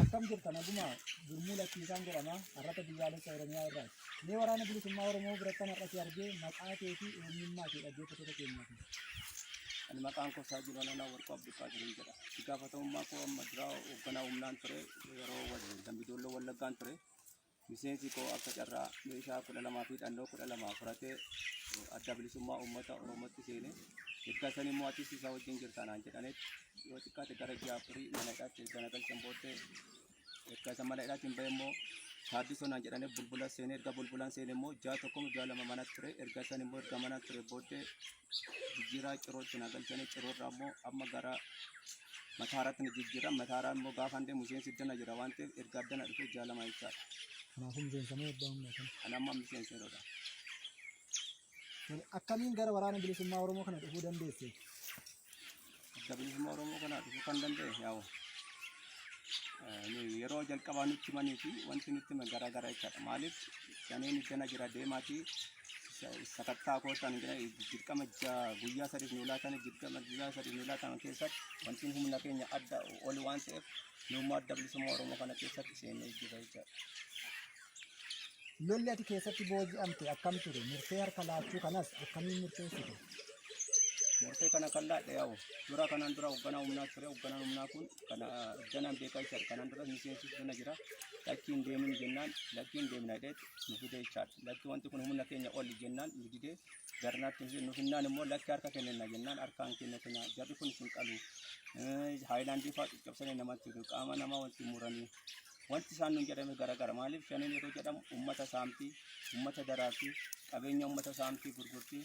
Akkam jirtan aguma gurmuu lakkiisaan jedhama har'ata biyyaalessa Oromiyaa irraati. Mee waraana bilisummaa Oromoo birattan har'atti argee maqaa kee fi eenyummaa kee dhaggeeffattoota keenyaati. Ani maqaan koo Saajii Bananaa Warquu Abduqaa jiran jedha. Itti gaafatamummaa koo amma duraa hoogganaa humnaan ture yeroo Dambidolloo Wallaggaan ture. Miseensi koo akka carraa meeshaa 12 fi dhannoo 12 fudhatee adda bilisummaa uummata Oromootti seenee erga san immoo atis isa wajjin jirtanaan jedhanetti yoo xiqqaate gara ji'a afurii mana hidhaatti erga nagalchan booddee erga isa mana hidhaatiin bahe immoo Taaddisonaan jedhanee bulbula seenee erga bulbulaan seenee immoo ji'a tokko ji'a lama mana ture erga san immoo erga mana ture booddee jijjiiraa cirootti nagalchanii ciroorraa immoo amma gara Mataaratti ni jijjiiran Mataaraan immoo gaafa hundee miseensi iddana jira waan ta'eef erga addana dhufee ji'a lama jechaadha. Kanaafuu miseensamee eebbaa humna kan. Ani amma miseenseeroodha. Akkamiin gara waraana bilisummaa Oromoo kana dhufuu dandeesse? Adda bilisummaa Oromoo kana dhufuu kan danda'e yaa'u yeroo jalqabaa nutti himanii fi wanti nutti hime garaa garaa jechaadha. Maaliif shaneen iddana jira deemaatii sakattaa kootan dirqama guyyaa sadiif nu laatan dirqama guyyaa sadiif nu laatan keessatti wanti humna keenya adda ol waan ta'eef nuummoo adda bilisummaa Oromoo kana keessatti seenee jira jechaadha. Lolli ati keessatti booji'amte akkam ture? Murtee harka laachuu kanas akkamiin murteessite? Murtee kana kan laadhe yaa'u dura kanaan dura hoogganaa humnaa ture. Hoogganaan humnaa kun kana iddanaan beekaa jechaadha. Kanaan dura miseensi sana jira. Lakkiin deemin jennaan lakkiin deemna jedheet nu fide jechaadha. Lakki wanti kun humna keenya ol jennaan nu didee garnaatti nu finnaan immoo lakki harka kennina jennaan harkaan kennatina jarri kun isin qalu haayilaandii fa'aa caccabsanii namatti qaama namaa wanti muranii wanti isaan nun jedhame garagara maaliif shaneen yeroo jedhamu ummata saamtii ummata daraartii qabeenya ummata saamtii gurgurtii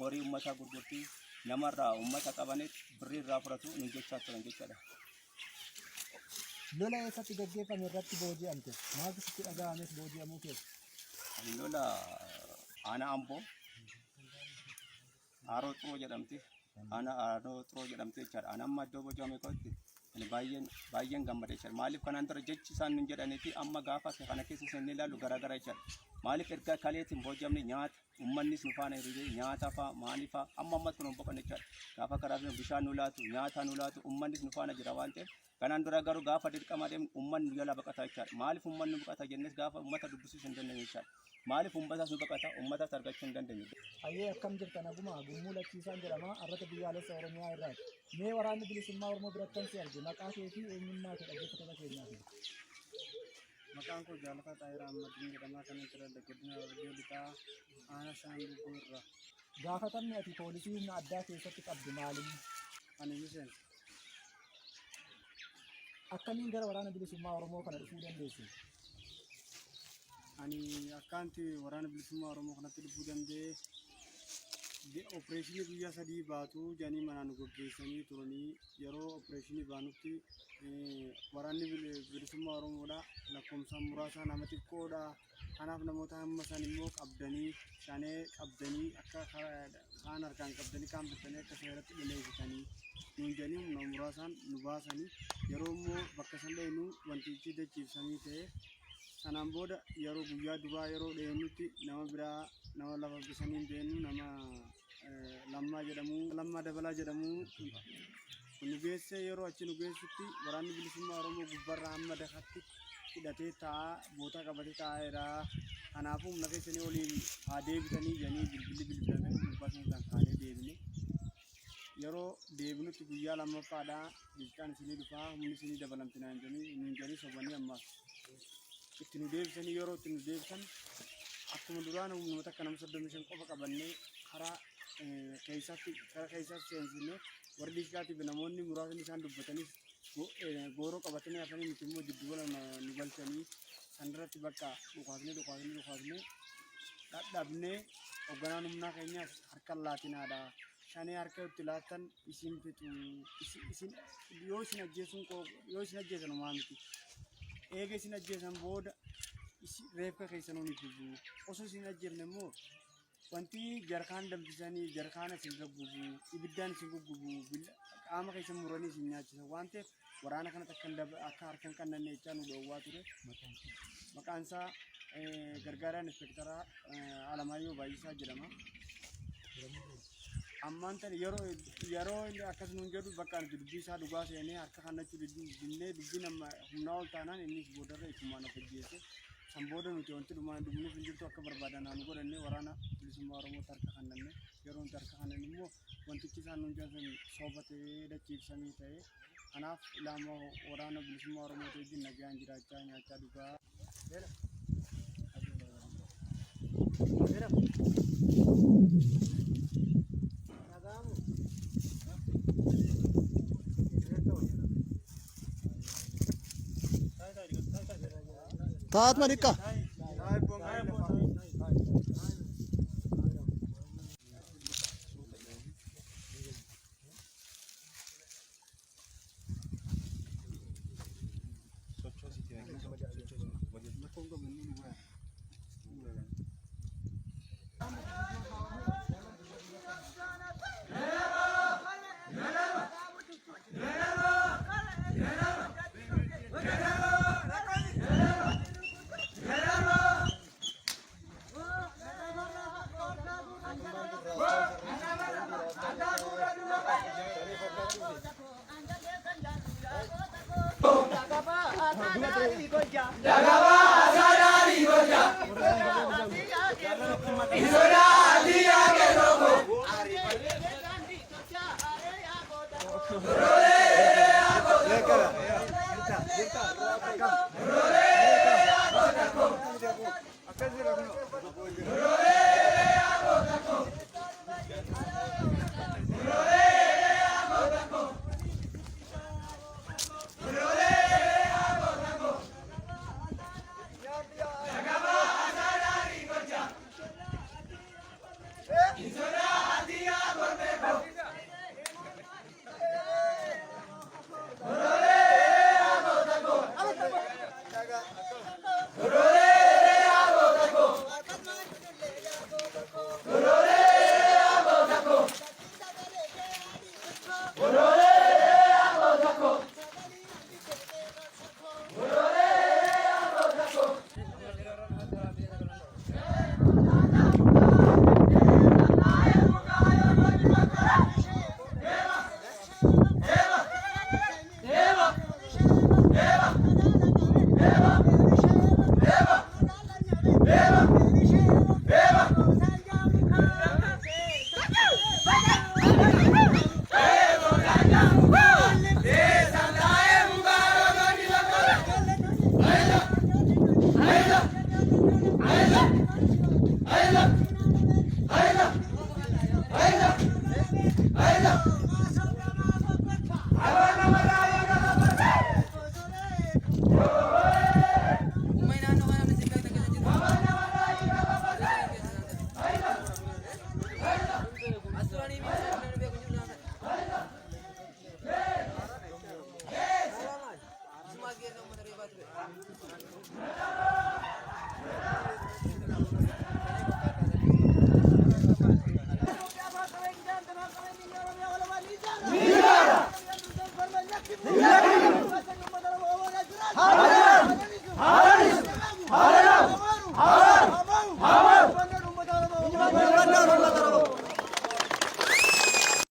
horii ummata gurgurtii namarraa ummata qabaneet birrii irraa fudhatu nun jechaa turan jechaadha. Lola eessatti gaggeeffame irratti booji'amte maaltu sitti dhaga'ames booji'amuu keessa? Ani lola aanaa Amboo Aaroo Xuroo jedhamti. Aanaa Aaroo Xuroo jedhamti jechaadha. Ani amma iddoo booji'ame kootti baay'een gammadee jira. Maaliif kanaan dura jechi isaan nun jedhanii fi amma gaafa kana keessa seenee ilaallu garagara jechaadha. Maaliif erga kaleetiin booji'amne nyaata uummannis nu faana hiriyee nyaata fa'a maaliif fa'a amma ammas kun boqonne jechaadha. Gaafa karaa bishaan nu laatu nyaata nu laatu uummannis nu faana jira waan ta'eef kanaan dura garuu gaafa dirqama deemnu uummanni jala baqataa jechaadha. Maaliif uummanni baqataa jennes gaafa uummata dubbisuu hin dandeenye jechaadha. Maaliif uummatas nu baqataa uummatas argachuu hin dandeenye. Ayyee akkam jirtan aguma gurmuu lakkiisaan jedhama har'ata biyyaalessa Oromiyaa irraati. Mee waraanni bilisummaa Oromoo birattan si arge maqaa kee fi eenyummaa kee dhaggeeffattoota keenyaaf. Maqaan koo Jaalataa Xaayiraa Ahmadiin jedhama kan jira godina Wallagga Lixaa aanaa Shaambuu irraa. Gaafatamni ati poolisii humna addaa keessatti qabdu maali? Ani miseensa. Akkamiin gara waraana bilisummaa Oromoo kana dhufuu dandeesse? Ani akkaanti waraana bilisummaa Oromoo kanatti dhufuu danda'e opereeshinii guyyaa 3 baatu jedhanii manaan gaggeessanii turanii yeroo opereeshinii baanutti waraanni bilisummaa Oromoodha lakkoofsaan muraasa nama xiqqoodha. Kanaaf namoota hamma san immoo qabdanii shanee qabdanii akka kaan harkaan qabdanii kaan bitanii akka seeratti dhileessitanii nuun jedhanii humna muraasaan nu baasanii yeroo immoo bakka san dheenyu wantichi dachiifsanii ta'e sanaan booda yeroo guyyaa duraa yeroo dheenyutti nama biraa nama lafa bisaniin deenu nama lammaa dabalaa jedhamu nu geesse yeroo achi nu geessutti waraanni bilisummaa Oromoo gubbarraa hamma dakatti hidhatee taa'aa bootaa qabatee taa'eera. Kanaafuu humna keessanii oliin haa deebitanii jedhanii bilbilamee gubbaa kan kaanee deebine yeroo deebinutti guyyaa lammaffaadhaa bilchaan isinii dhufaa humni isinii dabalamtinaan jedhanii nuun jedhanii sobanii ammaas itti nu deebisanii yeroo itti nu deebisan akkuma duraan humnoota akka nama 35 qofa qabannee karaa keessatti seensinee warri dhiiskaatiif namoonni muraasni isaan dubbatanis gooroo qabatanii hafanii nuti immoo jidduu nu galchanii sandarratti bakka dhukaasnee dadhabnee hoogganaan humnaa keenyaas harka laatinaadha. Shanee harka itti laatan isin fitu isin yoo isin ajjeesan homaa miti. Eega isin ajjeesan booda reeffa keessan ni gubu osoo isin ajjeefne immoo wanti jarkaan danfisanii jarkaana isin gabbubu ibiddaan isin guggubu qaama keessan muranii isin nyaachisa waan ta'eef waraana kanatti akka harkan qannanne jechaa nu dhoowwaa ture maqaan isaa gargaaraan inspektara Alamaayyoo Baay'isaa jedhama. Ammaan tan yeroo akkas nuun jedhu bakka dubbii isaa dhugaa seenee harka kannachuu dinnee dubbiin amma humnaa ol taanaan innis boodarra ittumaan of ajjeese san booda nuti wanti dhumaan dhumnuuf hin jirtu akka barbaadan naannoo godhannee waraana bilisummaa Oromootti harka kannanne yeroo nuti harka kannanne immoo wantichi isaan nuun jedhan soobatee dachiifsamii ta'ee kanaaf ilaamoo waraana bilisummaa Oromootti wajjin nagaan jiraachaa nyaachaa dhugaa. Taat Marika. Akkas jira kun.